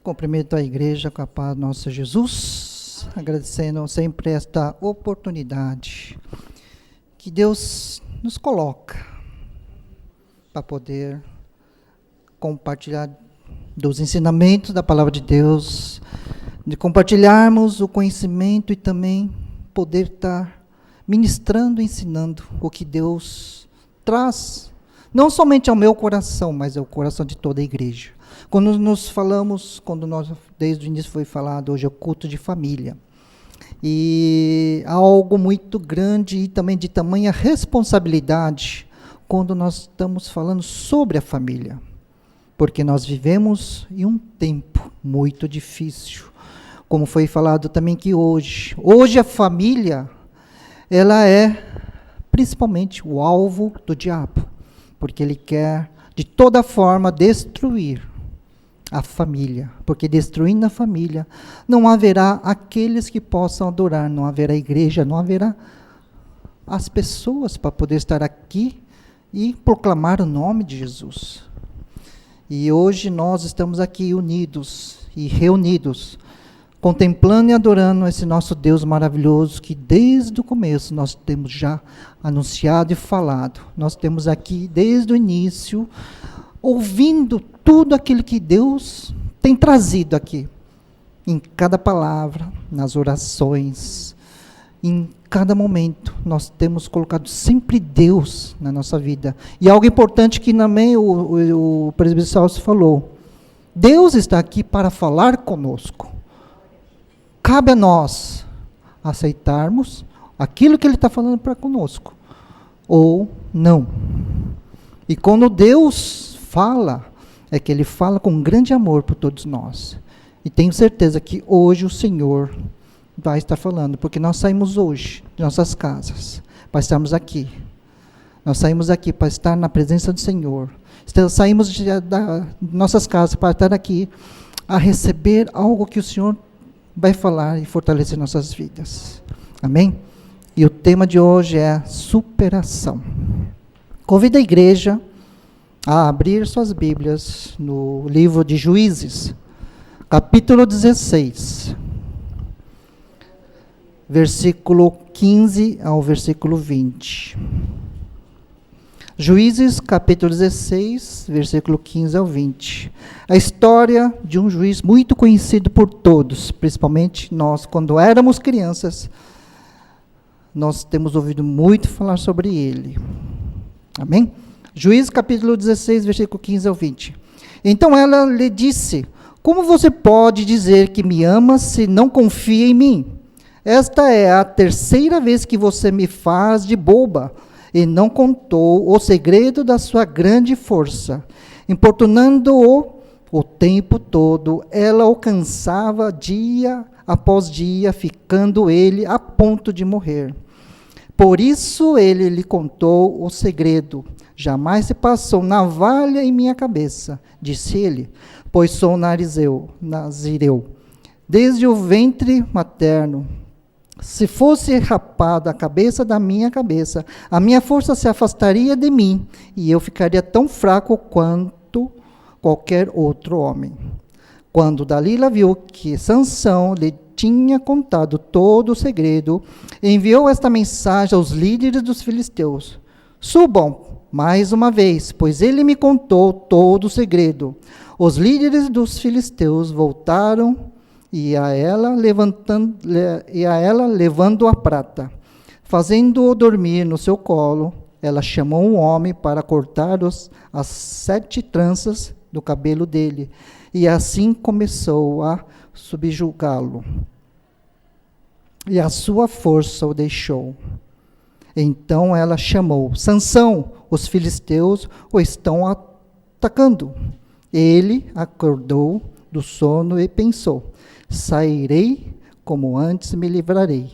Cumprimento a igreja com a paz do nosso Jesus, agradecendo sempre esta oportunidade que Deus nos coloca para poder compartilhar dos ensinamentos da palavra de Deus, de compartilharmos o conhecimento e também poder estar ministrando, ensinando o que Deus traz, não somente ao meu coração, mas ao coração de toda a igreja. Quando nós desde o início foi falado, hoje é o culto de família. E algo muito grande e também de tamanha responsabilidade quando nós estamos falando sobre a família. Porque nós vivemos em um tempo muito difícil. Como foi falado também que hoje a família, ela é principalmente o alvo do diabo. Porque ele quer, de toda forma, destruir a família, porque destruindo a família, não haverá aqueles que possam adorar, não haverá igreja, não haverá as pessoas para poder estar aqui e proclamar o nome de Jesus. E hoje nós estamos aqui unidos e reunidos, contemplando e adorando esse nosso Deus maravilhoso, que desde o começo nós temos já anunciado e falado. Nós temos aqui desde o início, ouvindo tudo aquilo que Deus tem trazido aqui, em cada palavra, nas orações, em cada momento, nós temos colocado sempre Deus na nossa vida. E algo importante que também o presbítero Celso falou, Deus está aqui para falar conosco. Cabe a nós aceitarmos aquilo que Ele está falando para conosco, ou não. E quando Deus fala, é que Ele fala com grande amor por todos nós. E tenho certeza que hoje o Senhor vai estar falando, porque nós saímos hoje de nossas casas para estarmos aqui. Nós saímos aqui para estar na presença do Senhor. Saímos de nossas casas para estar aqui a receber algo que o Senhor vai falar e fortalecer nossas vidas. Amém? E o tema de hoje é superação. Convido a igreja a abrir suas Bíblias no livro de Juízes, capítulo 16, versículo 15 ao versículo 20. Juízes, capítulo 16, versículo 15 ao 20. A história de um juiz muito conhecido por todos, principalmente nós, quando éramos crianças, nós temos ouvido muito falar sobre ele. Amém? Juízes capítulo 16, versículo 15 ao 20. Então ela lhe disse, como você pode dizer que me ama se não confia em mim? Esta é a terceira vez que você me faz de boba e não contou o segredo da sua grande força. Importunando-o o tempo todo, ela alcançava dia após dia, ficando ele a ponto de morrer. Por isso ele lhe contou o segredo. Jamais se passou navalha em minha cabeça, disse ele, pois sou nazireu, desde o ventre materno. Se fosse rapada a cabeça da minha cabeça, a minha força se afastaria de mim, e eu ficaria tão fraco quanto qualquer outro homem. Quando Dalila viu que Sansão lhe tinha contado todo o segredo, enviou esta mensagem aos líderes dos filisteus: subam mais uma vez, pois ele me contou todo o segredo. Os líderes dos filisteus voltaram e a ela levando a prata. Fazendo-o dormir no seu colo, ela chamou um homem para cortar as 7 tranças do cabelo dele, e assim começou a subjugá-lo. E a sua força o deixou. Então ela chamou: Sansão, os filisteus o estão atacando. Ele acordou do sono e pensou: sairei como antes me livrarei.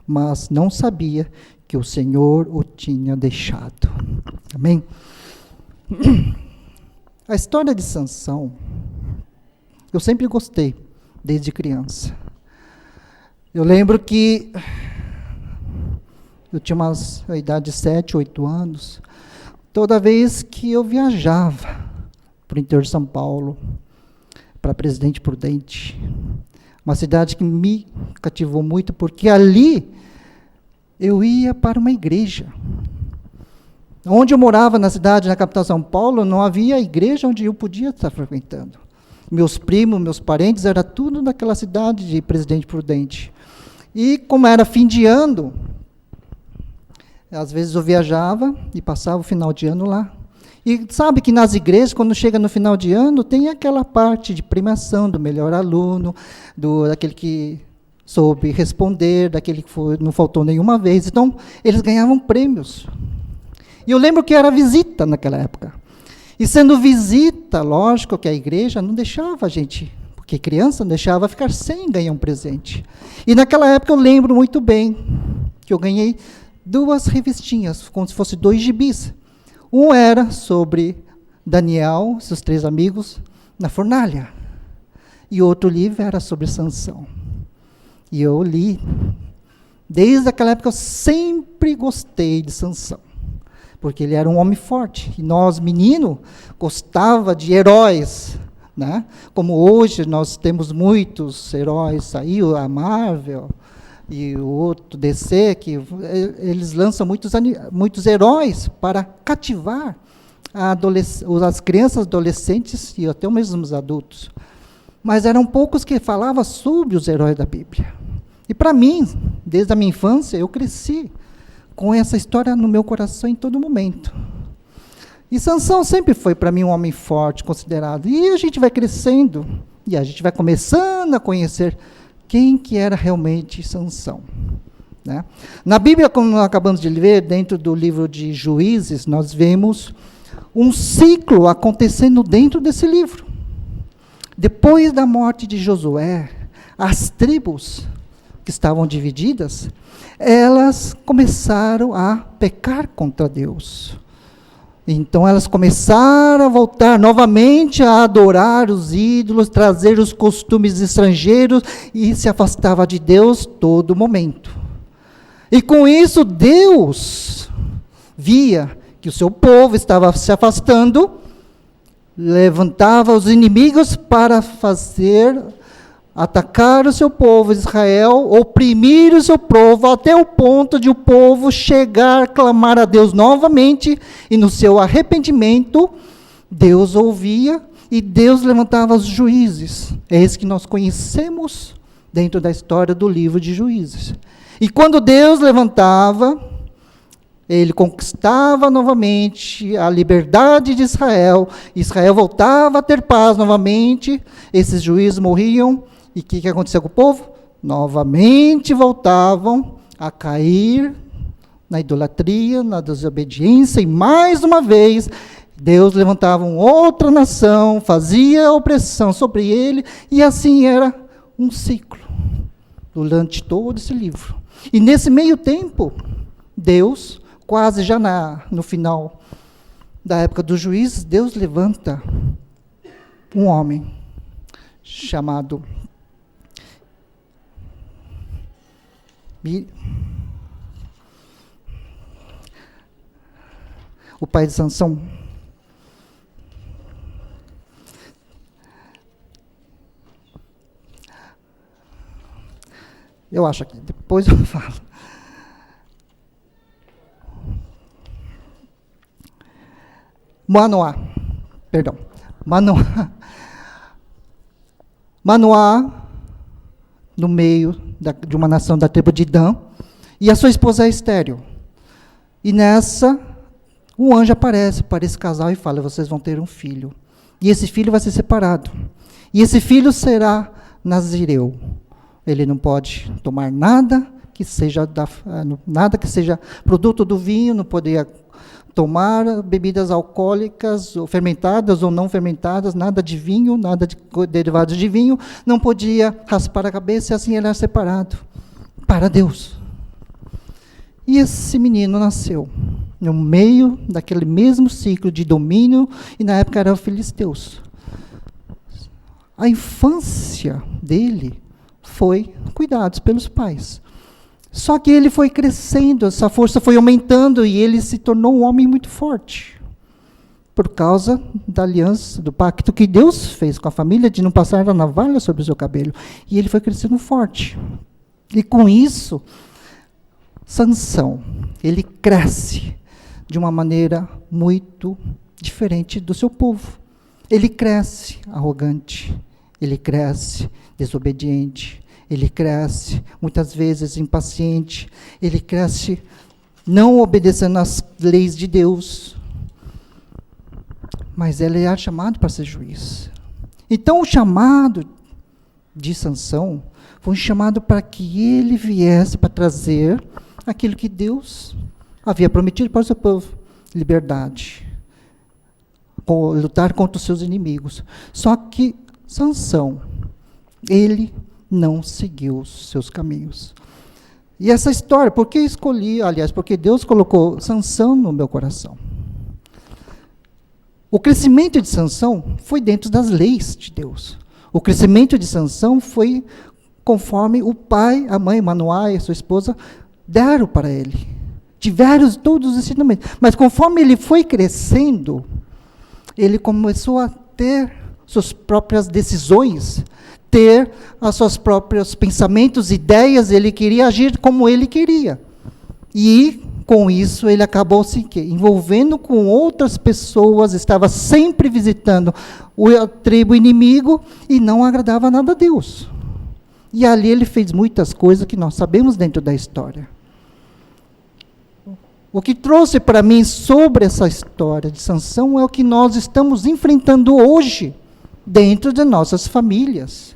Mas não sabia que o Senhor o tinha deixado. Amém? A história de Sansão, eu sempre gostei, desde criança. Eu lembro que eu tinha a idade de 7, 8 anos, toda vez que eu viajava para o interior de São Paulo, para Presidente Prudente. Uma cidade que me cativou muito, porque ali eu ia para uma igreja. Onde eu morava, na cidade, na capital de São Paulo, não havia igreja onde eu podia estar frequentando. Meus primos, meus parentes, era tudo naquela cidade de Presidente Prudente. E como era fim de ano, às vezes eu viajava e passava o final de ano lá. E sabe que nas igrejas, quando chega no final de ano, tem aquela parte de premiação do melhor aluno, daquele que soube responder, daquele que não faltou nenhuma vez. Então, eles ganhavam prêmios. E eu lembro que era visita naquela época. E sendo visita, lógico que a igreja não deixava a gente, porque criança não deixava ficar sem ganhar um presente. E naquela época eu lembro muito bem que eu ganhei 2 revistinhas, como se fossem 2 gibis. Um era sobre Daniel, seus 3 amigos, na fornalha. E outro livro era sobre Sansão. E eu li. Desde aquela época eu sempre gostei de Sansão, porque ele era um homem forte. E nós, menino, gostava de heróis, né? Como hoje nós temos muitos heróis, saiu a Marvel e o outro DC, que eles lançam muitos heróis para cativar as crianças, adolescentes e até mesmo os adultos. Mas eram poucos que falavam sobre os heróis da Bíblia. E para mim, desde a minha infância, eu cresci com essa história no meu coração em todo momento. E Sansão sempre foi para mim um homem forte, considerado. E a gente vai crescendo, e a gente vai começando a conhecer quem que era realmente Sansão, né? Na Bíblia, como nós acabamos de ver, dentro do livro de Juízes, nós vemos um ciclo acontecendo dentro desse livro. Depois da morte de Josué, as tribos que estavam divididas, elas começaram a pecar contra Deus. Então elas começaram a voltar novamente a adorar os ídolos, trazer os costumes estrangeiros e se afastava de Deus todo momento. E com isso Deus via que o seu povo estava se afastando, levantava os inimigos para atacar o seu povo Israel, oprimir o seu povo, até o ponto de o povo chegar a clamar a Deus novamente, e no seu arrependimento, Deus ouvia, e Deus levantava os juízes. É isso que nós conhecemos dentro da história do livro de Juízes. E quando Deus levantava, ele conquistava novamente a liberdade de Israel, Israel voltava a ter paz novamente, esses juízes morriam, e o que acontecia com o povo? Novamente voltavam a cair na idolatria, na desobediência, e mais uma vez, Deus levantava uma outra nação, fazia opressão sobre ele, e assim era um ciclo, durante todo esse livro. E nesse meio tempo, Deus, quase já no final da época dos juízes, Deus levanta um homem chamado o pai de Sansão. Eu acho que depois eu falo. Manoá, no meio de uma nação da tribo de Dan, e a sua esposa é estéril. E nessa, um anjo aparece para esse casal e fala: vocês vão ter um filho. E esse filho vai ser separado. E esse filho será nazireu. Ele não pode tomar nada que seja produto do vinho, não poderia tomar bebidas alcoólicas, ou fermentadas ou não fermentadas, nada de vinho, nada de derivados de vinho, não podia raspar a cabeça, e assim ele era separado para Deus. E esse menino nasceu no meio daquele mesmo ciclo de domínio, e na época eram os filisteus. A infância dele foi cuidados pelos pais. Só que ele foi crescendo, essa força foi aumentando, e ele se tornou um homem muito forte. por causa da aliança, do pacto que Deus fez com a família, de não passar a navalha sobre o seu cabelo. E ele foi crescendo forte. E com isso, Sansão, ele cresce de uma maneira muito diferente do seu povo. Ele cresce arrogante, ele cresce desobediente, ele cresce muitas vezes impaciente, ele cresce não obedecendo às leis de Deus. Mas ele é chamado para ser juiz. Então o chamado de Sansão foi um chamado para que ele viesse para trazer aquilo que Deus havia prometido para o seu povo: liberdade, lutar contra os seus inimigos. Só que Sansão, ele não seguiu os seus caminhos. E essa história, porque Deus colocou Sansão no meu coração. O crescimento de Sansão foi dentro das leis de Deus. O crescimento de Sansão foi conforme o pai, a mãe, Manoá e a sua esposa deram para ele. Tiveram todos os ensinamentos. Mas conforme ele foi crescendo, ele começou a ter suas próprias decisões, ter os seus próprios pensamentos, ideias, ele queria agir como ele queria. E, com isso, ele acabou se envolvendo com outras pessoas, estava sempre visitando a tribo inimigo e não agradava nada a Deus. E ali ele fez muitas coisas que nós sabemos dentro da história. O que trouxe para mim sobre essa história de Sansão é o que nós estamos enfrentando hoje, dentro de nossas famílias.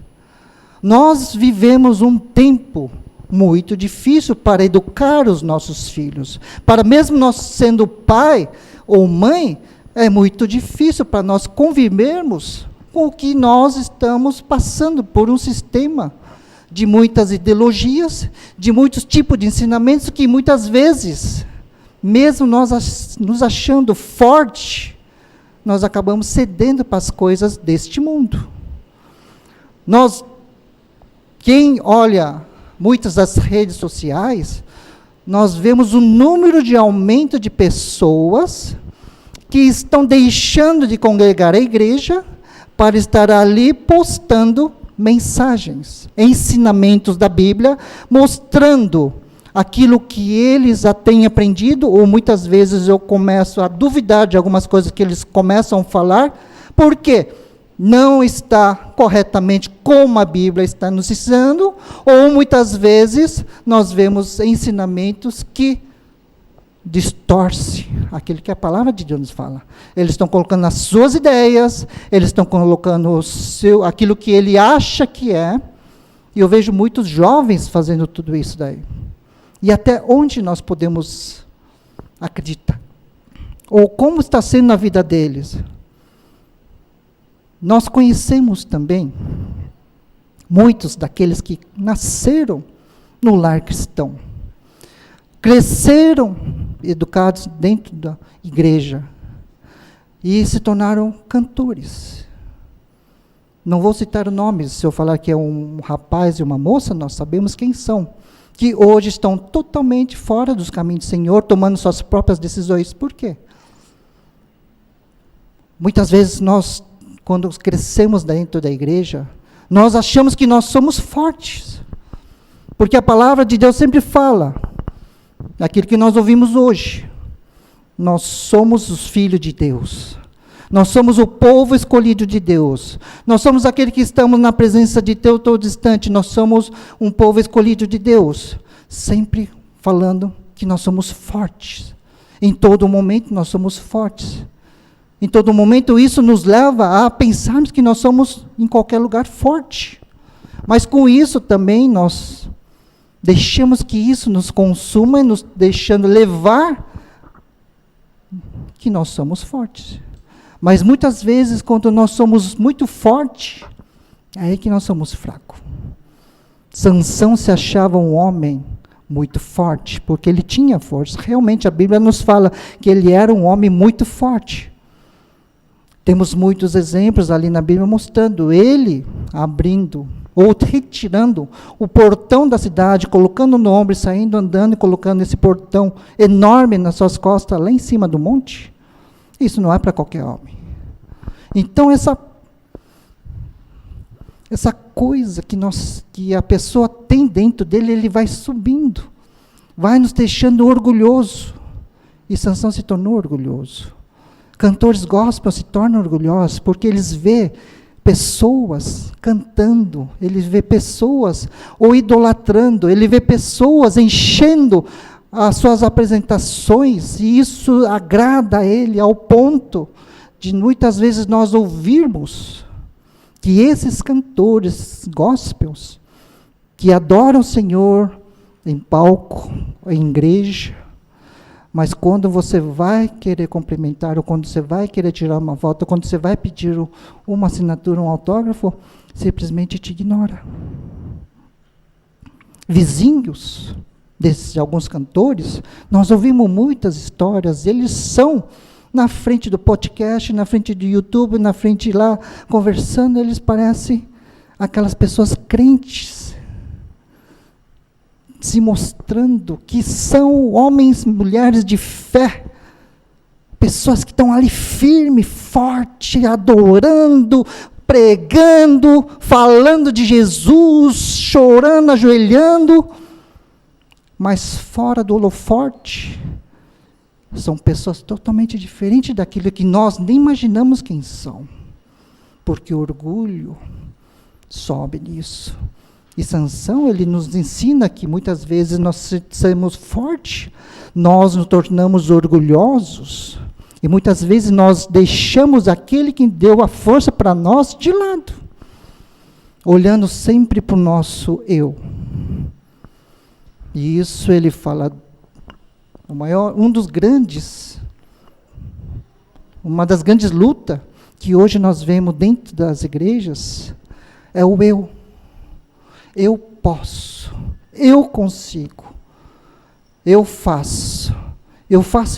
Nós vivemos um tempo muito difícil para educar os nossos filhos. Para mesmo nós sendo pai ou mãe, é muito difícil para nós convivermos com o que nós estamos passando por um sistema de muitas ideologias, de muitos tipos de ensinamentos que muitas vezes, mesmo nós nos achando forte, nós acabamos cedendo para as coisas deste mundo. Quem olha muitas das redes sociais, nós vemos um número de aumento de pessoas que estão deixando de congregar a igreja para estar ali postando mensagens, ensinamentos da Bíblia, mostrando aquilo que eles já têm aprendido, ou muitas vezes eu começo a duvidar de algumas coisas que eles começam a falar, porque não está corretamente como a Bíblia está nos ensinando, ou muitas vezes nós vemos ensinamentos que distorcem aquilo que a palavra de Deus nos fala. Eles estão colocando as suas ideias, eles estão colocando aquilo que ele acha que é, e eu vejo muitos jovens fazendo tudo isso daí. E até onde nós podemos acreditar? Ou como está sendo na vida deles? Nós conhecemos também muitos daqueles que nasceram no lar cristão, cresceram educados dentro da igreja e se tornaram cantores. Não vou citar nomes, se eu falar que é um rapaz e uma moça, nós sabemos quem são, que hoje estão totalmente fora dos caminhos do Senhor, tomando suas próprias decisões. Por quê? Muitas vezes nós, quando crescemos dentro da igreja, nós achamos que nós somos fortes, porque a palavra de Deus sempre fala, aquilo que nós ouvimos hoje, nós somos os filhos de Deus, nós somos o povo escolhido de Deus, nós somos aquele que estamos na presença de Deus todo instante, nós somos um povo escolhido de Deus, sempre falando que nós somos fortes, em todo momento nós somos fortes, em todo momento isso nos leva a pensarmos que nós somos em qualquer lugar forte, mas com isso também nós deixamos que isso nos consuma, nos deixando levar que nós somos fortes. Mas muitas vezes, quando nós somos muito fortes, é aí que nós somos fracos. Sansão se achava um homem muito forte, porque ele tinha força. Realmente a Bíblia nos fala que ele era um homem muito forte. Temos muitos exemplos ali na Bíblia mostrando ele abrindo ou retirando o portão da cidade, colocando no ombro, saindo andando e colocando esse portão enorme nas suas costas, lá em cima do monte. Isso não é para qualquer homem. Então, essa coisa que a pessoa tem dentro dele, ele vai subindo, vai nos deixando orgulhoso. E Sansão se tornou orgulhoso. Cantores gospel se tornam orgulhosos, porque eles vê pessoas cantando, ele vê pessoas ou idolatrando, ele vê pessoas enchendo as suas apresentações, e isso agrada a ele, ao ponto de muitas vezes nós ouvirmos que esses cantores gospels, que adoram o Senhor em palco, em igreja, mas quando você vai querer cumprimentar, ou quando você vai querer tirar uma foto, ou quando você vai pedir uma assinatura, um autógrafo, simplesmente te ignora. Vizinhos de alguns cantores, nós ouvimos muitas histórias, eles são na frente do podcast, na frente do YouTube, na frente lá, conversando, eles parecem aquelas pessoas crentes, se mostrando que são homens e mulheres de fé, pessoas que estão ali firme, forte, adorando, pregando, falando de Jesus, chorando, ajoelhando, mas fora do holofote, são pessoas totalmente diferentes daquilo que nós nem imaginamos quem são, porque o orgulho sobe nisso. E Sansão, ele nos ensina que muitas vezes nós somos fortes, nós nos tornamos orgulhosos, e muitas vezes nós deixamos aquele que deu a força para nós de lado, olhando sempre para o nosso eu. E isso ele fala, uma das grandes lutas que hoje nós vemos dentro das igrejas, é o eu. Eu posso, eu consigo, eu faço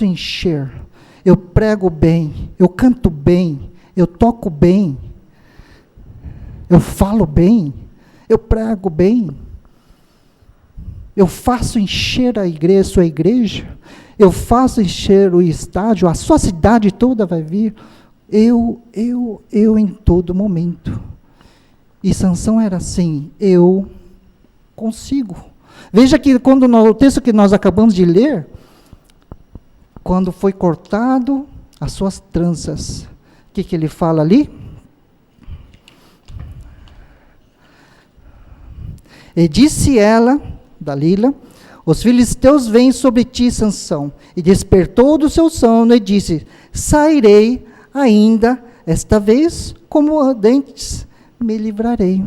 encher, eu prego bem, eu canto bem, eu toco bem, eu falo bem, eu prego bem, eu faço encher a igreja, sua igreja, eu faço encher o estádio, a sua cidade toda vai vir, eu em todo momento. E Sansão era assim, eu consigo. Veja que quando o texto que nós acabamos de ler, quando foi cortado as suas tranças, o que ele fala ali? E disse ela, Dalila, os filisteus vêm sobre ti, Sansão. E despertou do seu sono e disse, sairei ainda esta vez como antes me livrarei.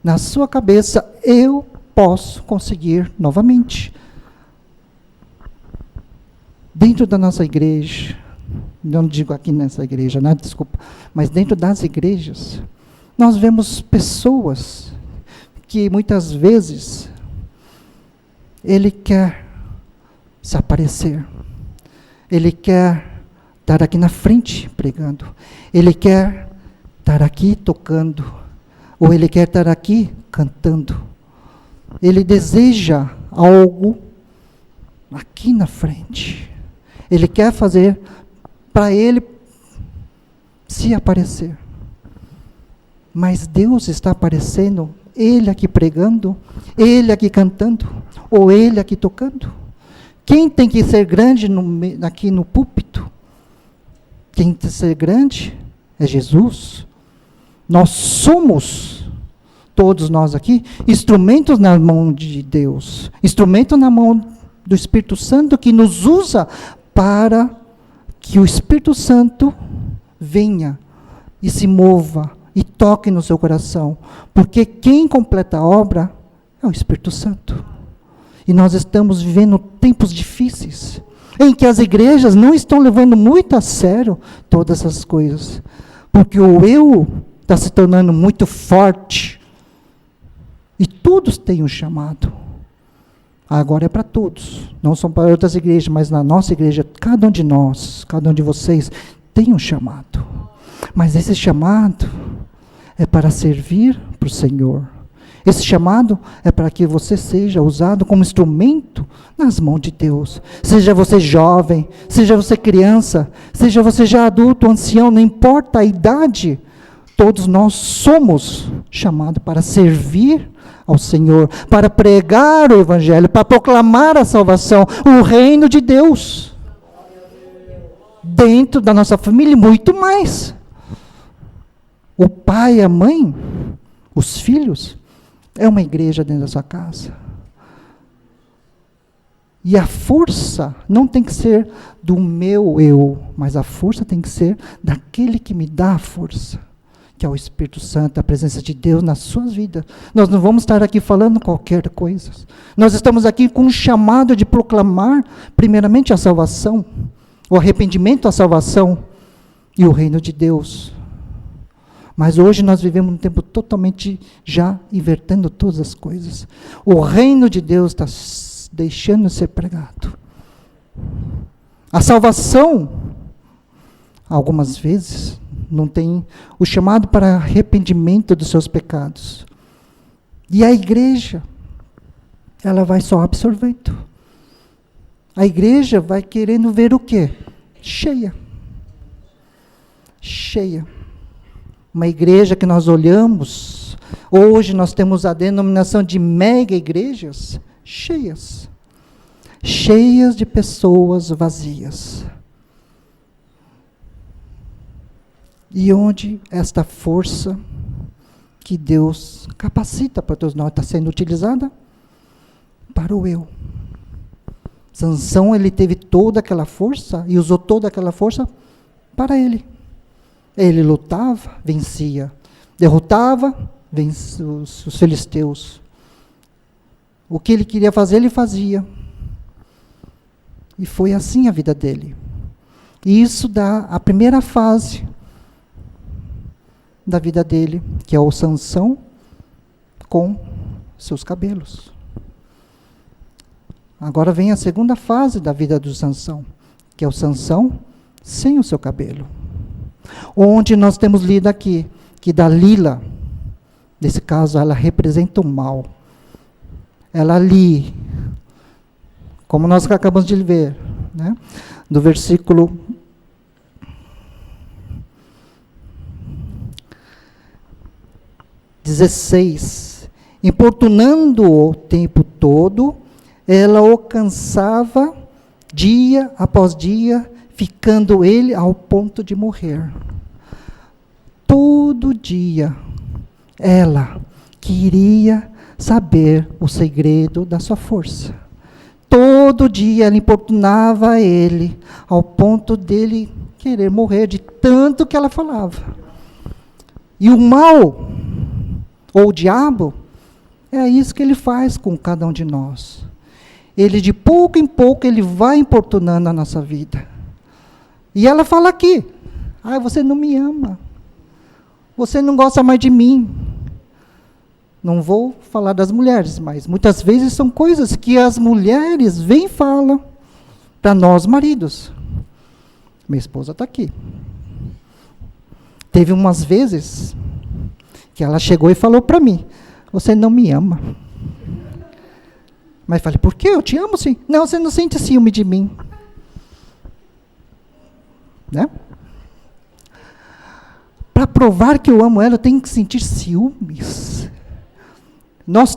Na sua cabeça, eu posso conseguir novamente. Dentro da nossa igreja, não digo aqui nessa igreja, né, desculpa, mas dentro das igrejas, nós vemos pessoas que muitas vezes ele quer se aparecer, ele quer estar aqui na frente pregando, ele quer estar aqui tocando, ou ele quer estar aqui cantando. Ele deseja algo aqui na frente. Ele quer fazer para ele se aparecer. Mas Deus está aparecendo, ele aqui pregando, ele aqui cantando, ou ele aqui tocando. Quem tem que ser grande aqui no púlpito? Quem tem que ser grande é Jesus. Nós somos, todos nós aqui, instrumentos na mão de Deus, instrumentos na mão do Espírito Santo, que nos usa para que o Espírito Santo venha e se mova e toque no seu coração, porque quem completa a obra é o Espírito Santo. E nós estamos vivendo tempos difíceis, em que as igrejas não estão levando muito a sério todas essas coisas, porque o eu está se tornando muito forte, e todos têm um chamado. Agora é para todos, não são para outras igrejas, mas na nossa igreja, cada um de nós, cada um de vocês, tem um chamado. Mas esse chamado é para servir para o Senhor. Esse chamado é para que você seja usado como instrumento nas mãos de Deus. Seja você jovem, seja você criança, seja você já adulto, ancião, não importa a idade, todos nós somos chamados para servir ao Senhor, para pregar o Evangelho, para proclamar a salvação, o reino de Deus. Dentro da nossa família, muito mais. O pai, a mãe, os filhos, é uma igreja dentro da sua casa. E a força não tem que ser do meu eu, mas a força tem que ser daquele que me dá a força, que é o Espírito Santo, a presença de Deus nas suas vidas. Nós não vamos estar aqui falando qualquer coisa. Nós estamos aqui com um chamado de proclamar, primeiramente, a salvação, o arrependimento, a salvação e o reino de Deus. Mas hoje nós vivemos um tempo totalmente já invertendo todas as coisas. O reino de Deus está deixando de ser pregado. A salvação, algumas vezes, não tem o chamado para arrependimento dos seus pecados. E a igreja, ela vai só absorvendo. A igreja vai querendo ver o quê? Cheia. Cheia. Uma igreja que nós olhamos, hoje nós temos a denominação de mega igrejas, cheias. Cheias de pessoas vazias. E onde esta força que Deus capacita para todos nós está sendo utilizada? Para o eu. Sansão, ele teve toda aquela força e usou toda aquela força para ele. Ele lutava, vencia. Derrotava, vencia os filisteus. O que ele queria fazer, ele fazia. E foi assim a vida dele. E isso dá a primeira fase da vida dele, que é o Sansão com seus cabelos. Agora vem a segunda fase da vida do Sansão, que é o Sansão sem o seu cabelo. Onde nós temos lido aqui, que Dalila, nesse caso, ela representa o mal. Ela ali, como nós acabamos de ver, né, do versículo 16, importunando-o o tempo todo, ela o cansava dia após dia, ficando ele ao ponto de morrer. Todo dia, ela queria saber o segredo da sua força. Todo dia ela importunava ele, ao ponto dele querer morrer, de tanto que ela falava. E o mal, ou o diabo, é isso que ele faz com cada um de nós. Ele, de pouco em pouco, ele vai importunando a nossa vida. E ela fala aqui, você não me ama. Você não gosta mais de mim. Não vou falar das mulheres, mas muitas vezes são coisas que as mulheres vêm e falam para nós, maridos. Minha esposa está aqui. Teve umas vezes que ela chegou e falou para mim, você não me ama. Mas falei, por quê? Eu te amo sim. Não, você não sente ciúme de mim. Né? Para provar que eu amo ela, eu tenho que sentir ciúmes. Nós,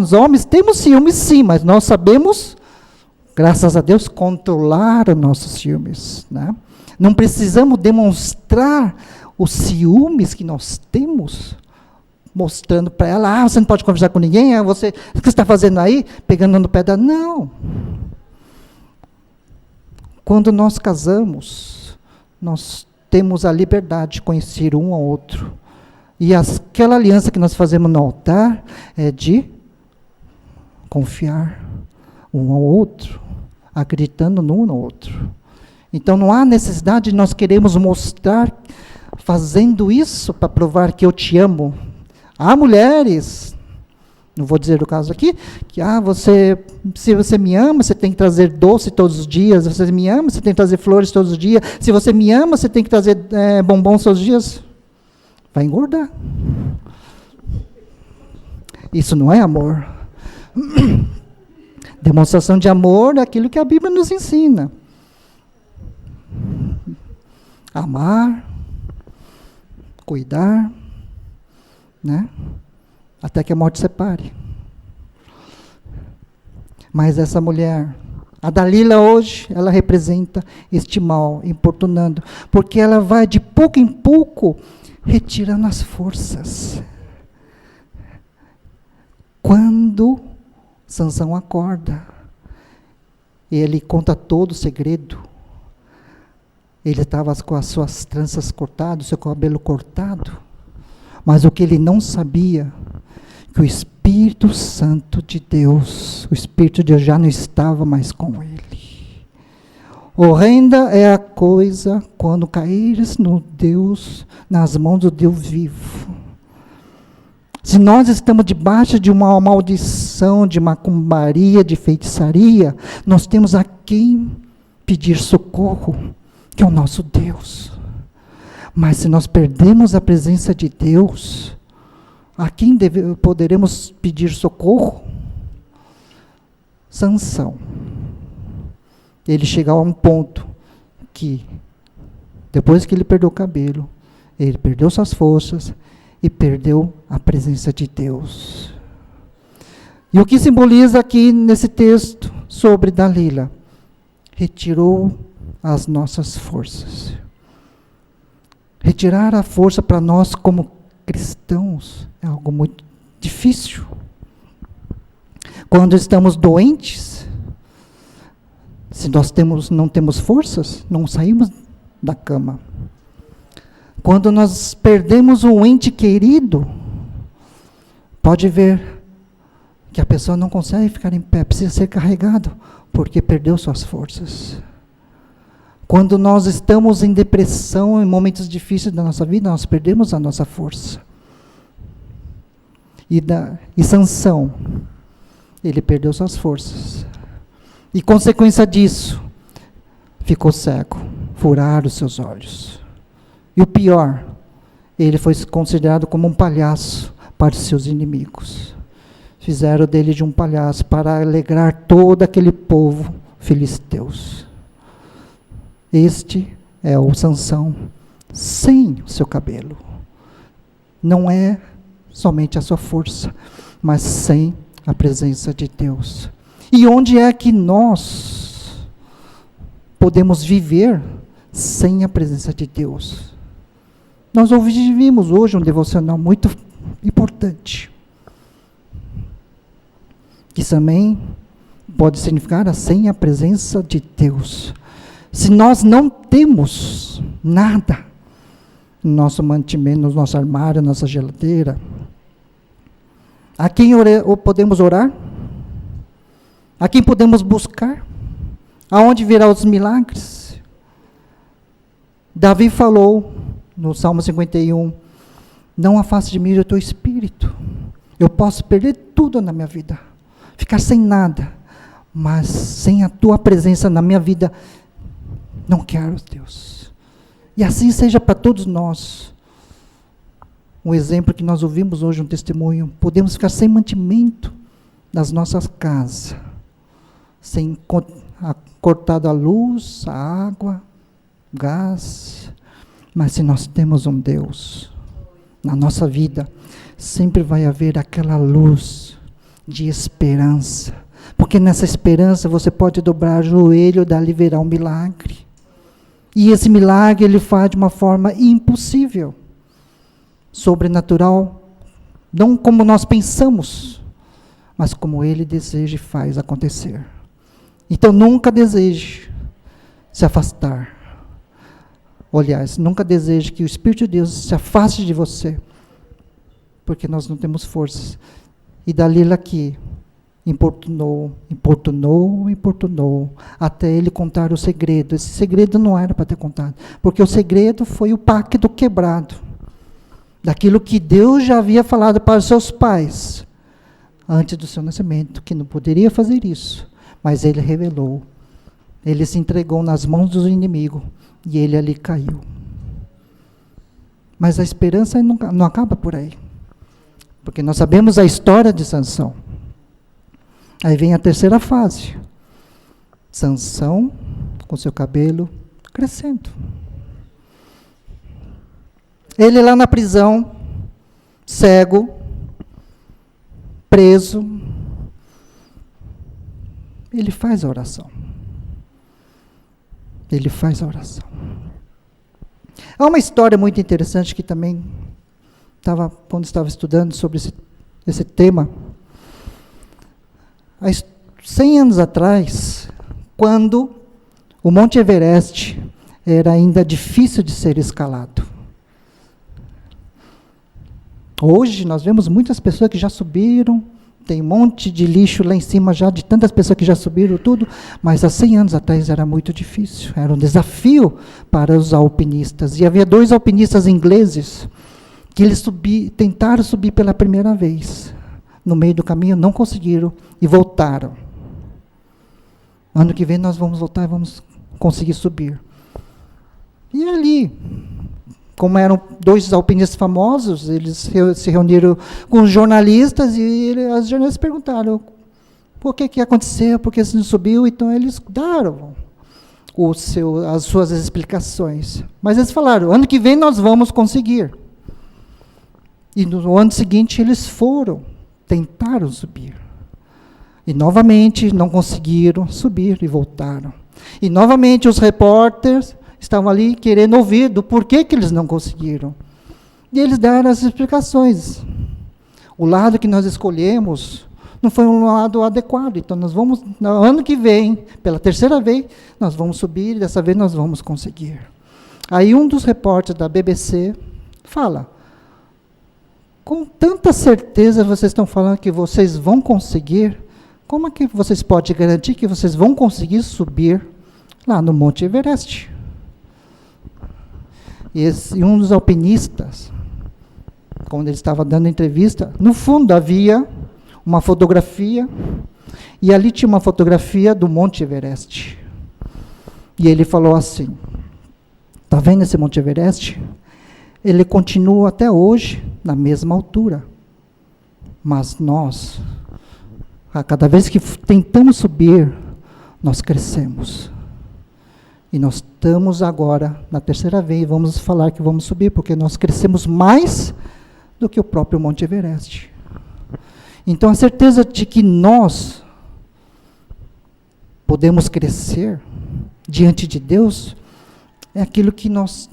homens, temos ciúmes sim, mas nós sabemos, graças a Deus, controlar os nossos ciúmes. Né? Não precisamos demonstrar os ciúmes que nós temos, mostrando para ela, você não pode conversar com ninguém, o que você está fazendo aí? Pegando no pé dela. Não. Quando nós casamos, nós temos a liberdade de conhecer um ao outro. E aquela aliança que nós fazemos no altar é de confiar um ao outro, acreditando no um no outro. Então não há necessidade de nós queremos mostrar, fazendo isso para provar que eu te amo. Há mulheres, não vou dizer o caso aqui, que se você me ama, você tem que trazer doce todos os dias, se você me ama, você tem que trazer flores todos os dias, se você me ama, você tem que trazer bombons todos os dias. Vai engordar. Isso não é amor. Demonstração de amor é aquilo que a Bíblia nos ensina. Amar, cuidar, né? Até que a morte separe. Mas essa mulher, a Dalila hoje, ela representa este mal, importunando, porque ela vai de pouco em pouco retirando as forças. Quando Sansão acorda, ele conta todo o segredo. Ele estava com as suas tranças cortadas, seu cabelo cortado, mas o que ele não sabia, que o Espírito Santo de Deus, o Espírito de Deus já não estava mais com ele. Horrenda é a coisa quando caíres no Deus, nas mãos do Deus vivo. Se nós estamos debaixo de uma maldição, de macumbaria, de feitiçaria, nós temos a quem pedir socorro, que é o nosso Deus. Mas se nós perdemos a presença de Deus, a quem poderemos pedir socorro? Sansão. Ele chega a um ponto que, depois que ele perdeu o cabelo, ele perdeu suas forças e perdeu a presença de Deus. E o que simboliza aqui nesse texto sobre Dalila? Retirou as nossas forças. Retirar a força para nós como cristãos é algo muito difícil. Quando estamos doentes, se nós não temos forças, não saímos da cama. Quando nós perdemos um ente querido, pode ver que a pessoa não consegue ficar em pé, precisa ser carregado, porque perdeu suas forças. Quando nós estamos em depressão, em momentos difíceis da nossa vida, nós perdemos a nossa força. E Sansão, ele perdeu suas forças. E consequência disso, ficou cego, furaram os seus olhos. E o pior, ele foi considerado como um palhaço para os seus inimigos. Fizeram dele de um palhaço para alegrar todo aquele povo filisteus. Este é o Sansão sem o seu cabelo. Não é somente a sua força, mas sem a presença de Deus. E onde é que nós podemos viver sem a presença de Deus? Nós ouvimos hoje um devocional muito importante, que também pode significar sem a presença de Deus. Se nós não temos nada no nosso mantimento, no nosso armário, na nossa geladeira, a quem podemos orar? A quem podemos buscar? Aonde virá os milagres? Davi falou no Salmo 51, não afaste de mim o teu espírito. Eu posso perder tudo na minha vida, ficar sem nada, mas sem a tua presença na minha vida, não quero, Deus. E assim seja para todos nós. Um exemplo que nós ouvimos hoje, um testemunho, podemos ficar sem mantimento nas nossas casas, sem cortada a luz, a água, gás, mas se nós temos um Deus na nossa vida, sempre vai haver aquela luz de esperança, porque nessa esperança você pode dobrar o joelho e dali verá um milagre, e esse milagre ele faz de uma forma impossível, sobrenatural, não como nós pensamos, mas como ele deseja e faz acontecer. Então nunca deseje se afastar. Aliás, nunca deseje que o Espírito de Deus se afaste de você, porque nós não temos forças. E Dalila aqui importunou, até ele contar o segredo. Esse segredo não era para ter contado, porque o segredo foi o pacto quebrado, daquilo que Deus já havia falado para os seus pais, antes do seu nascimento, que não poderia fazer isso, mas ele revelou. Ele se entregou nas mãos do inimigo, e ele ali caiu. Mas a esperança não acaba por aí. Porque nós sabemos a história de Sansão. Aí vem a terceira fase. Sansão com seu cabelo crescendo. Ele lá na prisão, cego, preso, ele faz a oração. Ele faz a oração. Há uma história muito interessante que também quando estava estudando sobre esse tema. Há 100 anos atrás, quando o Monte Everest era ainda difícil de ser escalado. Hoje nós vemos muitas pessoas que já subiram, tem um monte de lixo lá em cima já, de tantas pessoas que já subiram tudo, mas há 100 anos atrás era muito difícil, era um desafio para os alpinistas. E havia 2 alpinistas ingleses que eles tentaram subir pela primeira vez. No meio do caminho não conseguiram e voltaram. Ano que vem nós vamos voltar e vamos conseguir subir. E ali, como eram 2 alpinistas famosos, eles se reuniram com os jornalistas e as jornalistas perguntaram por que aconteceu, por que você não subiu. Então eles deram as suas explicações. Mas eles falaram, ano que vem nós vamos conseguir. E no ano seguinte eles tentaram subir. E novamente não conseguiram subir e voltaram. E novamente os repórteres estavam ali querendo ouvir do porquê que eles não conseguiram. E eles deram as explicações. O lado que nós escolhemos não foi um lado adequado. Então nós vamos, no ano que vem, pela terceira vez, nós vamos subir e dessa vez nós vamos conseguir. Aí um dos repórteres da BBC fala, com tanta certeza vocês estão falando que vocês vão conseguir, como é que vocês podem garantir que vocês vão conseguir subir lá no Monte Everest? E um dos alpinistas, quando ele estava dando entrevista, no fundo havia uma fotografia, e ali tinha uma fotografia do Monte Everest. E ele falou assim, está vendo esse Monte Everest? Ele continua até hoje na mesma altura. Mas nós, a cada vez que tentamos subir, nós crescemos. E nós estamos agora, na terceira vez, vamos falar que vamos subir, porque nós crescemos mais do que o próprio Monte Everest. Então, a certeza de que nós podemos crescer diante de Deus é aquilo que nós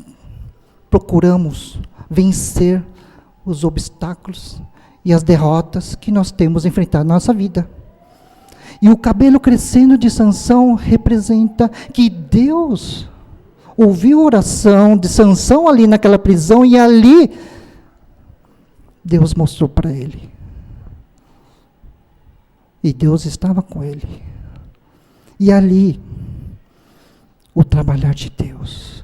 procuramos vencer os obstáculos e as derrotas que nós temos enfrentado na nossa vida. E o cabelo crescendo de Sansão representa que Deus ouviu a oração de Sansão ali naquela prisão, e ali Deus mostrou para ele. E Deus estava com ele. E ali, o trabalhar de Deus.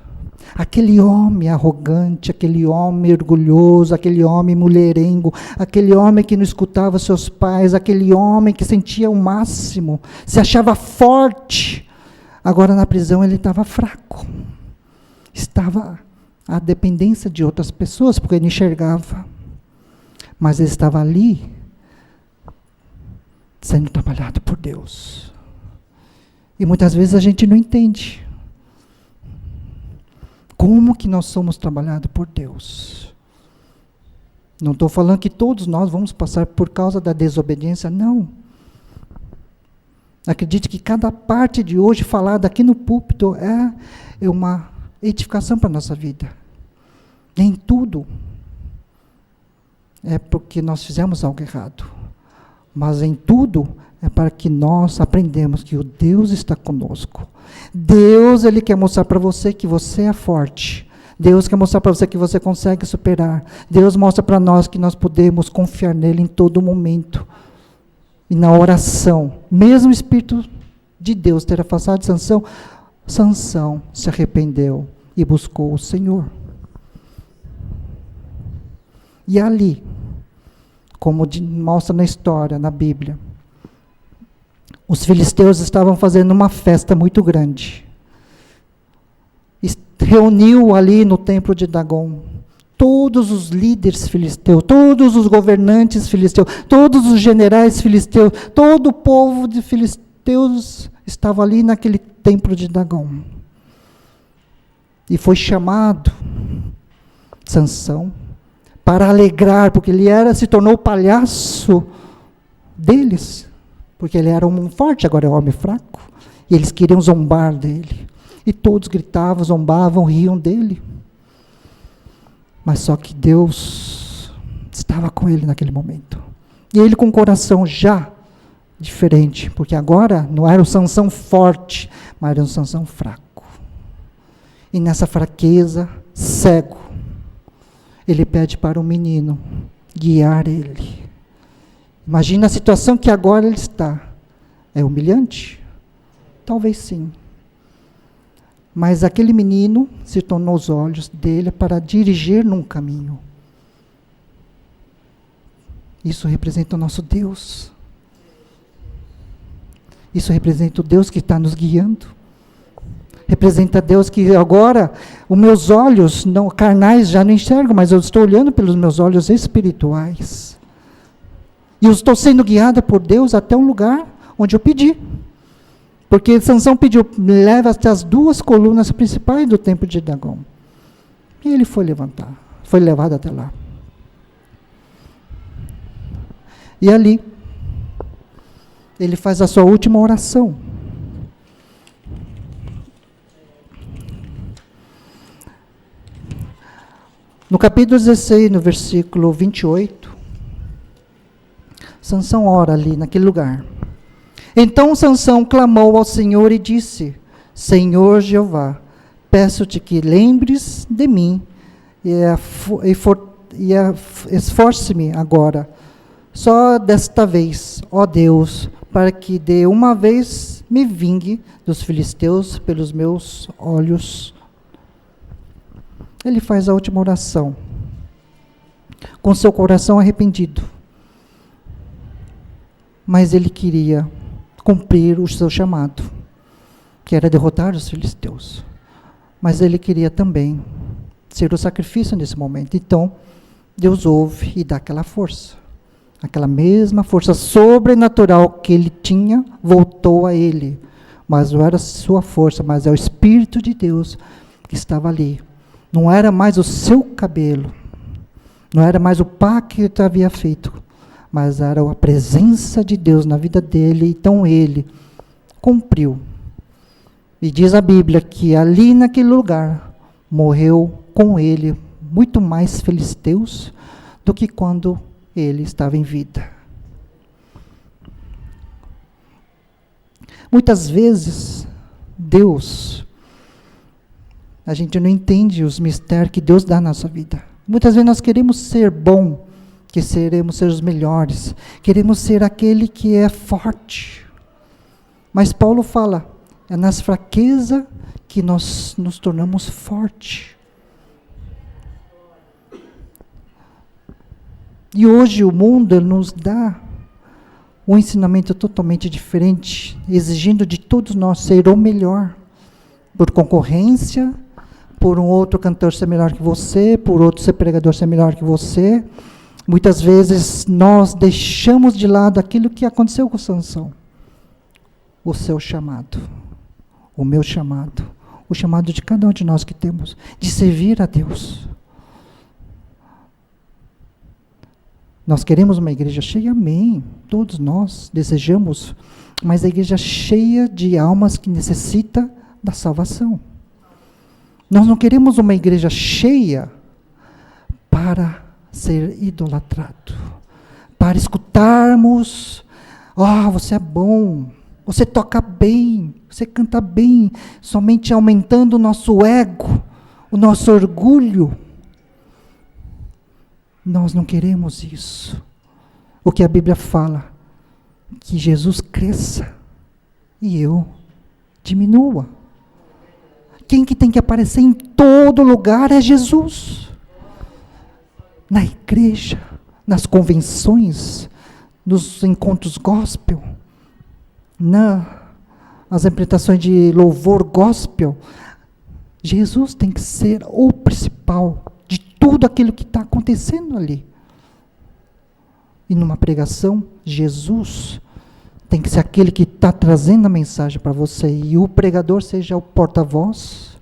Aquele homem arrogante, aquele homem orgulhoso, aquele homem mulherengo, aquele homem que não escutava seus pais, aquele homem que sentia o máximo, se achava forte. Agora na prisão ele estava fraco. Estava à dependência de outras pessoas, porque ele enxergava. Mas ele estava ali, sendo trabalhado por Deus. E muitas vezes a gente não entende. Como que nós somos trabalhados por Deus? Não estou falando que todos nós vamos passar por causa da desobediência, não. Acredite que cada parte de hoje falada aqui no púlpito é uma edificação para a nossa vida. Nem tudo é porque nós fizemos algo errado. Mas em tudo é para que nós aprendamos que o Deus está conosco. Deus, Ele quer mostrar para você que você é forte. Deus quer mostrar para você que você consegue superar. Deus mostra para nós que nós podemos confiar nele em todo momento. E na oração, mesmo o Espírito de Deus ter afastado de Sansão, Sansão se arrependeu e buscou o Senhor. E ali, como mostra na história, na Bíblia, os filisteus estavam fazendo uma festa muito grande. Reuniu ali no templo de Dagon todos os líderes filisteus, todos os governantes filisteus, todos os generais filisteus, todo o povo de filisteus estava ali naquele templo de Dagom. E foi chamado Sansão para alegrar, porque ele se tornou o palhaço deles, porque ele era um homem forte, agora é um homem fraco, e eles queriam zombar dele, e todos gritavam, zombavam, riam dele, mas só que Deus estava com ele naquele momento, e ele com o coração já diferente, porque agora não era o Sansão forte, mas era um Sansão fraco, e nessa fraqueza, cego, ele pede para o menino guiar ele. Imagina a situação que agora ele está. É humilhante? Talvez sim. Mas aquele menino se tornou os olhos dele para dirigir num caminho. Isso representa o nosso Deus. Isso representa o Deus que está nos guiando. Representa Deus que agora os meus olhos não carnais já não enxergam, mas eu estou olhando pelos meus olhos espirituais. E eu estou sendo guiada por Deus até um lugar onde eu pedi. Porque Sansão pediu, me leva até as 2 colunas principais do templo de Dagom. E ele foi levado até lá. E ali, ele faz a sua última oração. No capítulo 16, no versículo 28, Sansão ora ali naquele lugar. Então Sansão clamou ao Senhor e disse: Senhor Jeová, peço-te que lembres de mim e esforce-me agora, só desta vez, ó Deus, para que de uma vez me vingue dos filisteus pelos meus olhos. Ele faz a última oração, com seu coração arrependido. Mas ele queria cumprir o seu chamado, que era derrotar os filisteus. Mas ele queria também ser o sacrifício nesse momento. Então, Deus ouve e dá aquela força. Aquela mesma força sobrenatural que ele tinha, voltou a ele. Mas não era sua força, mas é o Espírito de Deus que estava ali. Não era mais o seu cabelo, não era mais o pacto que ele havia feito, mas era a presença de Deus na vida dele, então ele cumpriu. E diz a Bíblia que ali naquele lugar, morreu com ele muito mais filisteus do que quando ele estava em vida. Muitas vezes, Deus, a gente não entende os mistérios que Deus dá na nossa vida. Muitas vezes nós queremos ser bom, que queremos ser os melhores, queremos ser aquele que é forte. Mas Paulo fala, é nas fraquezas que nós nos tornamos fortes. E hoje o mundo nos dá um ensinamento totalmente diferente, exigindo de todos nós ser o melhor, por concorrência, por um outro cantor ser melhor que você, por outro ser pregador ser melhor que você. Muitas vezes nós deixamos de lado aquilo que aconteceu com Sansão. O seu chamado, o meu chamado, o chamado de cada um de nós que temos, de servir a Deus. Nós queremos uma igreja cheia, amém. Todos nós desejamos, mas a igreja cheia de almas que necessita da salvação. Nós não queremos uma igreja cheia para ser idolatrado, para escutarmos, você é bom, você toca bem, você canta bem, somente aumentando o nosso ego, o nosso orgulho. Nós não queremos isso. O que a Bíblia fala, que Jesus cresça e eu diminua. Quem que tem que aparecer em todo lugar é Jesus. Na igreja, nas convenções, nos encontros gospel, nas apresentações de louvor gospel, Jesus tem que ser o principal de tudo aquilo que está acontecendo ali. E numa pregação, Jesus tem que ser aquele que está trazendo a mensagem para você, e o pregador seja o porta-voz,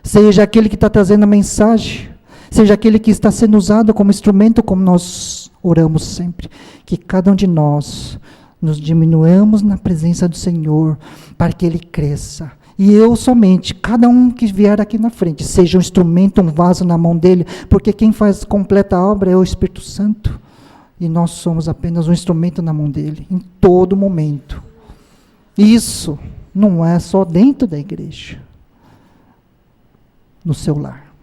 seja aquele que está trazendo a mensagem, seja aquele que está sendo usado como instrumento, como nós oramos sempre, que cada um de nós nos diminuamos na presença do Senhor, para que Ele cresça. E eu somente, cada um que vier aqui na frente, seja um instrumento, um vaso na mão dEle, porque quem faz completa a obra é o Espírito Santo, e nós somos apenas um instrumento na mão dEle, em todo momento. Isso não é só dentro da igreja, no seu lar,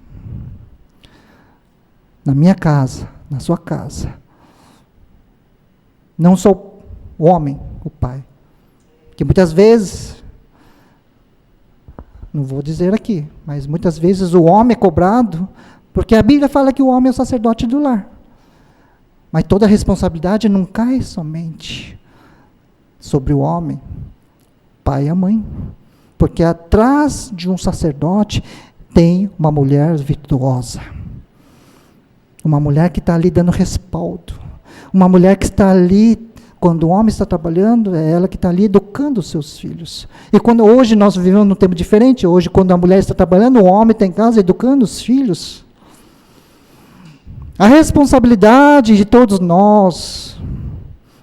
na minha casa, na sua casa. Não só o homem, o pai, que muitas vezes, não vou dizer aqui, mas muitas vezes o homem é cobrado, porque a Bíblia fala que o homem é o sacerdote do lar. Mas toda a responsabilidade não cai somente sobre o homem, pai e a mãe. Porque atrás de um sacerdote tem uma mulher virtuosa. Uma mulher que está ali dando respaldo. Uma mulher que está ali, quando o homem está trabalhando, é ela que está ali educando os seus filhos. E quando hoje nós vivemos num tempo diferente, hoje quando a mulher está trabalhando, o homem está em casa educando os filhos. A responsabilidade de todos nós,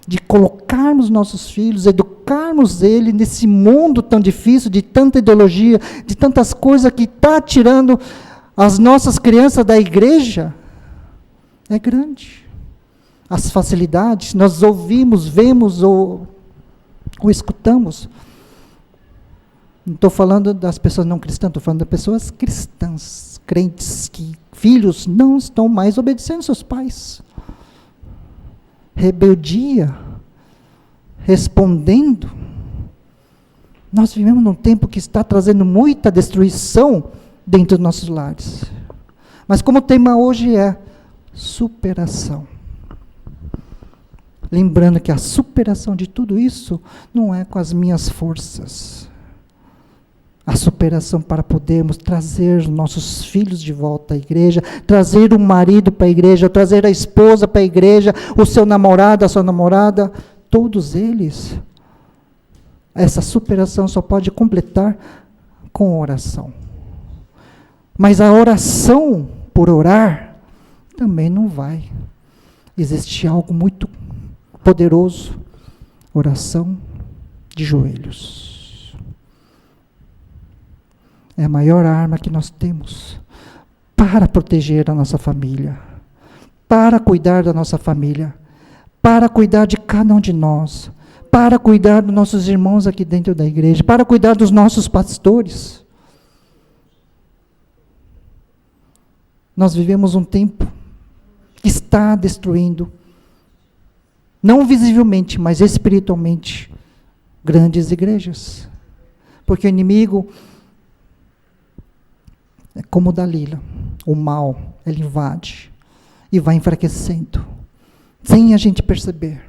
de colocarmos nossos filhos, educarmos ele nesse mundo tão difícil, de tanta ideologia, de tantas coisas que está tirando as nossas crianças da igreja, é grande. As facilidades, nós ouvimos, vemos ou escutamos. Não estou falando das pessoas não cristãs, estou falando das pessoas cristãs, crentes, que filhos não estão mais obedecendo seus pais. Rebeldia, respondendo. Nós vivemos num tempo que está trazendo muita destruição dentro dos nossos lares. Mas como o tema hoje é superação. Lembrando que a superação de tudo isso não é com as minhas forças. A superação para podermos trazer nossos filhos de volta à igreja, trazer o marido para a igreja, trazer a esposa para a igreja, o seu namorado, a sua namorada, todos eles. Essa superação só pode completar com oração. Mas a oração por orar também não vai. Existe algo muito poderoso, oração de joelhos. É a maior arma que nós temos para proteger a nossa família, para cuidar da nossa família, para cuidar de cada um de nós, para cuidar dos nossos irmãos aqui dentro da igreja, para cuidar dos nossos pastores. Nós vivemos um tempo que está destruindo, não visivelmente, mas espiritualmente, grandes igrejas. Porque o inimigo é como Dalila, o mal, ele invade e vai enfraquecendo, sem a gente perceber.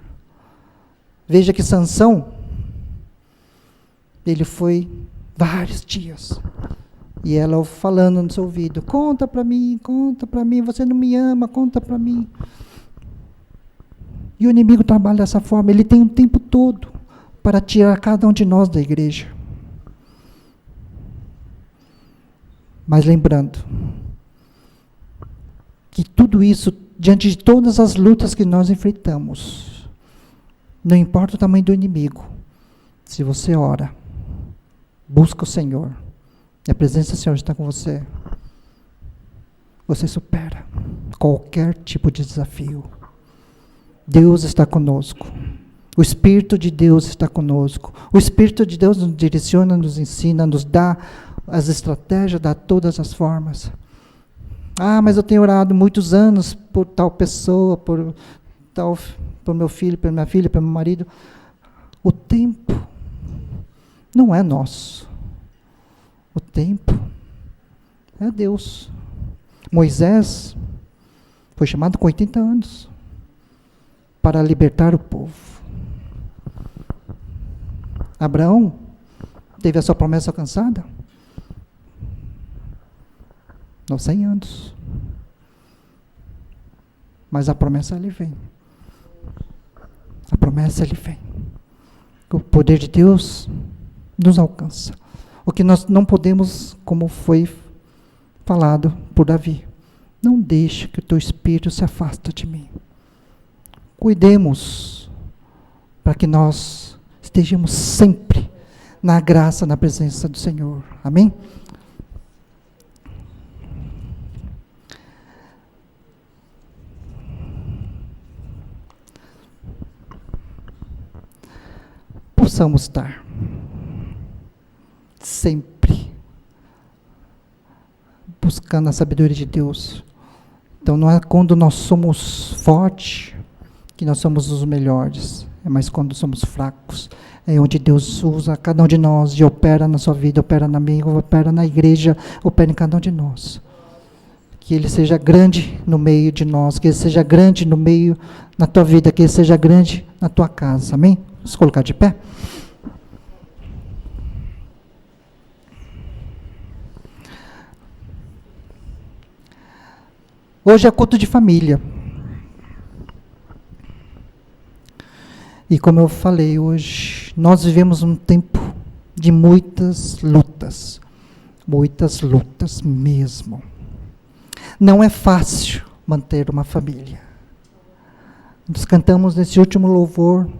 Veja que Sansão, ele foi vários dias, e ela falando no seu ouvido, conta para mim, você não me ama, conta para mim. E o inimigo trabalha dessa forma, ele tem um tempo todo para tirar cada um de nós da igreja. Mas lembrando que tudo isso, diante de todas as lutas que nós enfrentamos, não importa o tamanho do inimigo, se você ora, busca o Senhor, e a presença do Senhor está com você, você supera qualquer tipo de desafio. Deus está conosco. O Espírito de Deus está conosco. O Espírito de Deus nos direciona, nos ensina, nos dá as estratégias, dá todas as formas. Ah, mas eu tenho orado muitos anos por tal pessoa, por meu filho, por minha filha, por meu marido. O tempo não é nosso. O tempo é Deus. Moisés foi chamado com 80 anos para libertar o povo. Abraão teve a sua promessa alcançada aos 100 anos. Mas a promessa, ele vem. A promessa, ele vem. O poder de Deus nos alcança. O que nós não podemos, como foi falado por Davi, não deixe que o teu espírito se afaste de mim. Cuidemos para que nós estejamos sempre na graça, na presença do Senhor. Amém? Possamos estar sempre buscando a sabedoria de Deus. Então não é quando nós somos fortes que nós somos os melhores, é mais quando somos fracos, é onde Deus usa cada um de nós e opera na sua vida, opera na minha, opera na igreja, opera em cada um de nós. Que Ele seja grande no meio de nós, que Ele seja grande no meio, na tua vida, que Ele seja grande na tua casa, amém? Vamos colocar de pé? Hoje é culto de família. E como eu falei hoje, nós vivemos um tempo de muitas lutas mesmo. Não é fácil manter uma família. Nós cantamos nesse último louvor,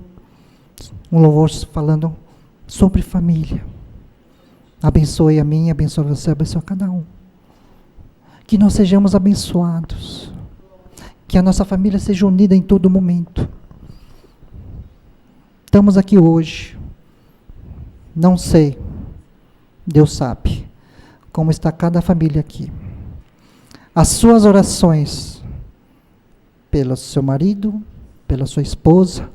um louvor falando sobre família. Abençoe a mim, abençoe você, abençoe cada um. Que nós sejamos abençoados. Que a nossa família seja unida em todo momento. Estamos aqui hoje. Não sei, Deus sabe, como está cada família aqui. As suas orações pelo seu marido, pela sua esposa,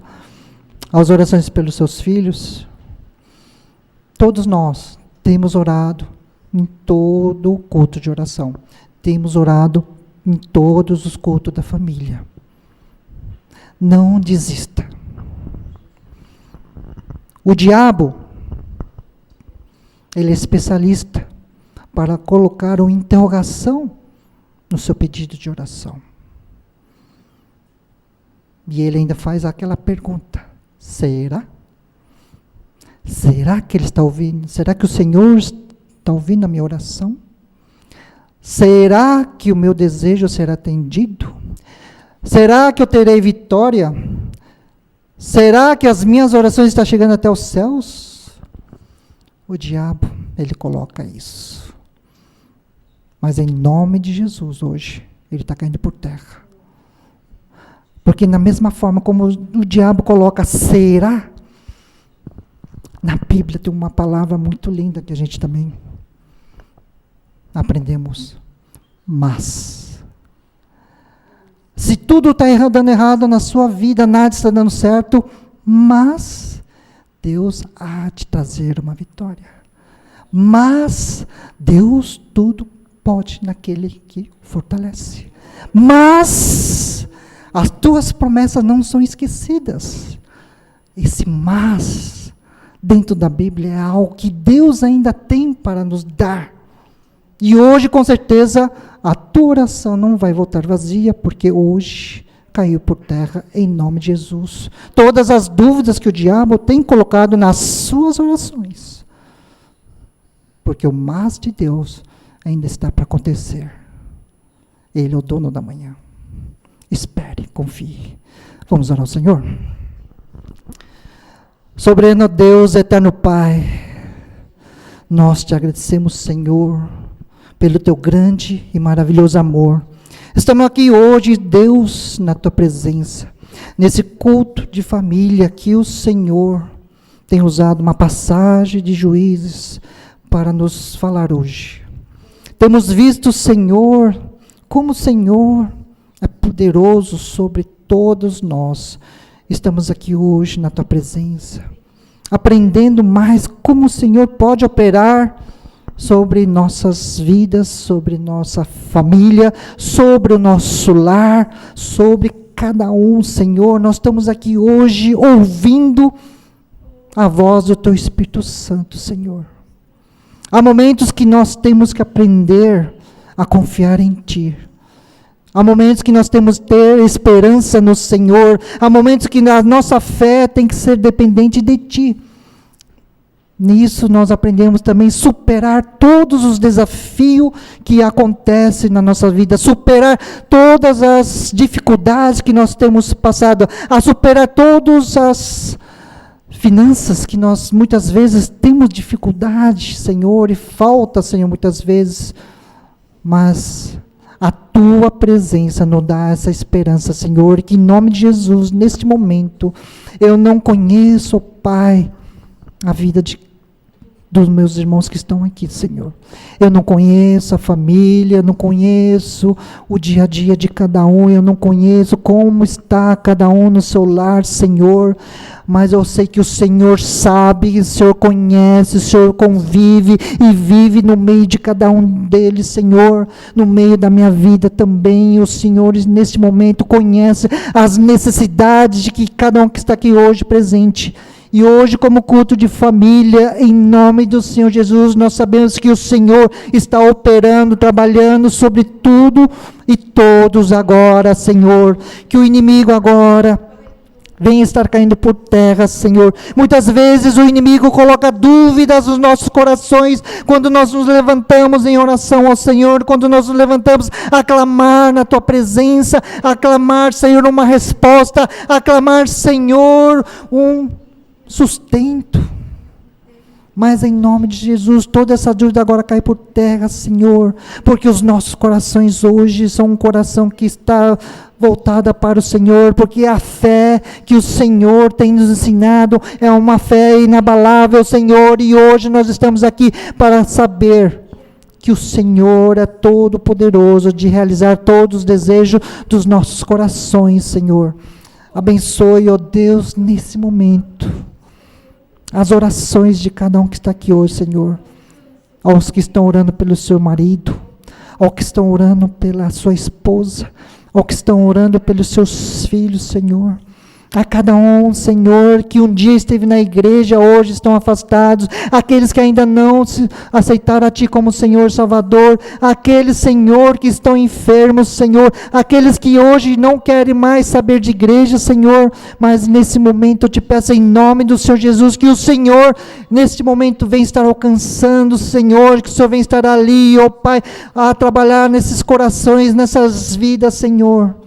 as orações pelos seus filhos, todos nós temos orado em todo o culto de oração. Temos orado em todos os cultos da família. Não desista. O diabo, ele é especialista para colocar uma interrogação no seu pedido de oração. E ele ainda faz aquela pergunta: será? Será que ele está ouvindo? Será que o Senhor está ouvindo a minha oração? Será que o meu desejo será atendido? Será que eu terei vitória? Será que as minhas orações estão chegando até os céus? O diabo, ele coloca isso. Mas em nome de Jesus, hoje, ele está caindo por terra. Porque na mesma forma como o diabo coloca será, na Bíblia tem uma palavra muito linda que a gente também aprendemos. Mas. Se tudo está dando errado na sua vida, nada está dando certo, mas Deus há de trazer uma vitória. Mas Deus tudo pode naquele que fortalece. Mas as tuas promessas não são esquecidas. Esse mas dentro da Bíblia é algo que Deus ainda tem para nos dar. E hoje, com certeza, a tua oração não vai voltar vazia, porque hoje caiu por terra em nome de Jesus. Todas as dúvidas que o diabo tem colocado nas suas orações, porque o mas de Deus ainda está para acontecer. Ele é o dono da manhã. Espere, confie. Vamos orar ao Senhor. Soberano Deus, eterno Pai, nós te agradecemos, Senhor, pelo teu grande e maravilhoso amor. Estamos aqui hoje, Deus, na tua presença, nesse culto de família que o Senhor tem usado uma passagem de Juízes para nos falar hoje. Temos visto, Senhor, como o Senhor é poderoso sobre todos nós. Estamos aqui hoje na tua presença, aprendendo mais como o Senhor pode operar sobre nossas vidas, sobre nossa família, sobre o nosso lar, sobre cada um, Senhor. Nós estamos aqui hoje ouvindo a voz do Teu Espírito Santo, Senhor. Há momentos que nós temos que aprender a confiar em Ti. Há momentos que nós temos que ter esperança no Senhor. Há momentos que a nossa fé tem que ser dependente de Ti. Nisso nós aprendemos também a superar todos os desafios que acontecem na nossa vida, superar todas as dificuldades que nós temos passado, a superar todas as finanças que nós muitas vezes temos dificuldade, Senhor, e falta, Senhor, muitas vezes, mas a Tua presença nos dá essa esperança, Senhor, que em nome de Jesus, neste momento, eu não conheço, Pai, a vida dos meus irmãos que estão aqui, Senhor. Eu não conheço a família, não conheço o dia a dia de cada um, eu não conheço como está cada um no seu lar, Senhor, mas eu sei que o Senhor sabe, o Senhor conhece, o Senhor convive e vive no meio de cada um deles, Senhor, no meio da minha vida também. O Senhor, neste momento, conhece as necessidades de que cada um que está aqui hoje presente. E hoje, como culto de família, em nome do Senhor Jesus, nós sabemos que o Senhor está operando, trabalhando sobre tudo e todos agora, Senhor. Que o inimigo agora venha estar caindo por terra, Senhor. Muitas vezes o inimigo coloca dúvidas nos nossos corações, quando nós nos levantamos em oração ao Senhor, quando nós nos levantamos a clamar na Tua presença, a clamar, Senhor, uma resposta, a clamar, Senhor, um sustento. Mas em nome de Jesus, toda essa dúvida agora cai por terra, Senhor, porque os nossos corações hoje são um coração que está voltada para o Senhor, porque a fé que o Senhor tem nos ensinado é uma fé inabalável, Senhor, e hoje nós estamos aqui para saber que o Senhor é todo poderoso de realizar todos os desejos dos nossos corações, Senhor. Abençoe, ó Deus, nesse momento as orações de cada um que está aqui hoje, Senhor. Aos que estão orando pelo seu marido, aos que estão orando pela sua esposa, aos que estão orando pelos seus filhos, Senhor. A cada um, Senhor, que um dia esteve na igreja, hoje estão afastados, aqueles que ainda não aceitaram a Ti como Senhor Salvador, aqueles, Senhor, que estão enfermos, Senhor, aqueles que hoje não querem mais saber de igreja, Senhor, mas nesse momento eu Te peço em nome do Senhor Jesus, que o Senhor, neste momento, venha estar alcançando, Senhor, que o Senhor venha estar ali, ó Pai, a trabalhar nesses corações, nessas vidas, Senhor.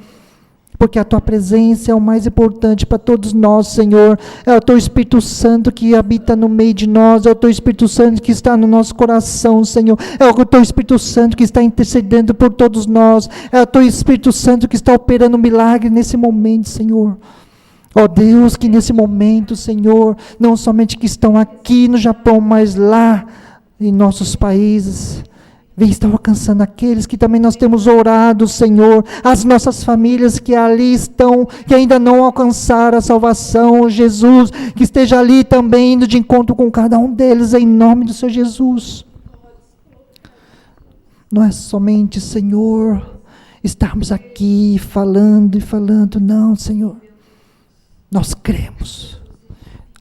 Porque a Tua presença é o mais importante para todos nós, Senhor. É o Teu Espírito Santo que habita no meio de nós. É o Teu Espírito Santo que está no nosso coração, Senhor. É o Teu Espírito Santo que está intercedendo por todos nós. É o Teu Espírito Santo que está operando um milagre nesse momento, Senhor. Ó Deus, que nesse momento, Senhor, não somente que estão aqui no Japão, mas lá em nossos países, vem estar alcançando aqueles que também nós temos orado, Senhor, as nossas famílias que ali estão, que ainda não alcançaram a salvação, Jesus, que esteja ali também indo de encontro com cada um deles, em nome do Senhor Jesus. Não é somente, Senhor, estarmos aqui falando e falando, não, Senhor. Nós cremos,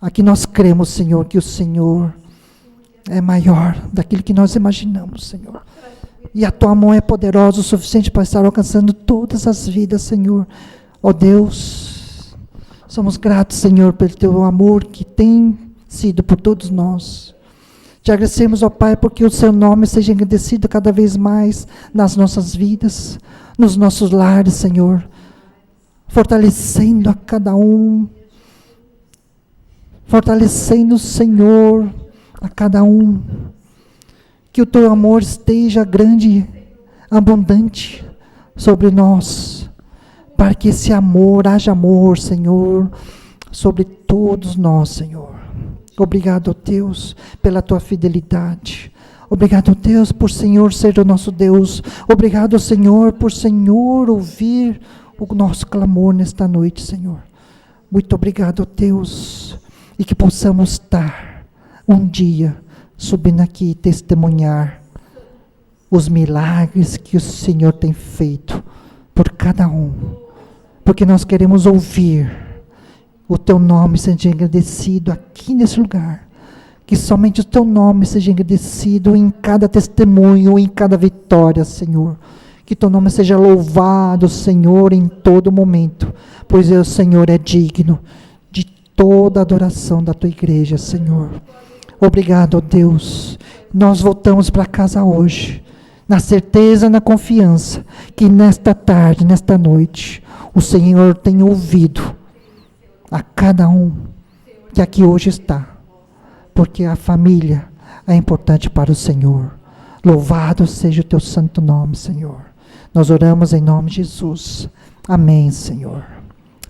aqui nós cremos, Senhor, que o Senhor é maior daquilo que nós imaginamos, Senhor. E a Tua mão é poderosa o suficiente para estar alcançando todas as vidas, Senhor. Ó Deus, somos gratos, Senhor, pelo Teu amor que tem sido por todos nós. Te agradecemos, ó Pai, porque o Seu nome seja engrandecido cada vez mais nas nossas vidas, nos nossos lares, Senhor. Fortalecendo a cada um. Fortalecendo, Senhor, a cada um, que o Teu amor esteja grande, abundante sobre nós, para que esse amor, haja amor, Senhor, sobre todos nós, Senhor. Obrigado, Deus, pela Tua fidelidade. Obrigado, Deus, por Senhor ser o nosso Deus. Obrigado, Senhor, por Senhor ouvir o nosso clamor nesta noite, Senhor. Muito obrigado, Deus, e que possamos estar um dia subindo aqui e testemunhar os milagres que o Senhor tem feito por cada um, porque nós queremos ouvir o Teu nome seja engrandecido aqui nesse lugar, que somente o Teu nome seja engrandecido em cada testemunho, em cada vitória, Senhor, Que teu nome seja louvado, Senhor, em todo momento, pois o Senhor é digno de toda a adoração da tua igreja, Senhor. Obrigado, ó Deus. Nós voltamos para casa hoje, na certeza, na confiança, que nesta tarde, nesta noite, o Senhor tem ouvido a cada um que aqui hoje está, porque a família é importante para o Senhor. Louvado seja o teu santo nome, Senhor. Nós oramos em nome de Jesus. Amém, Senhor.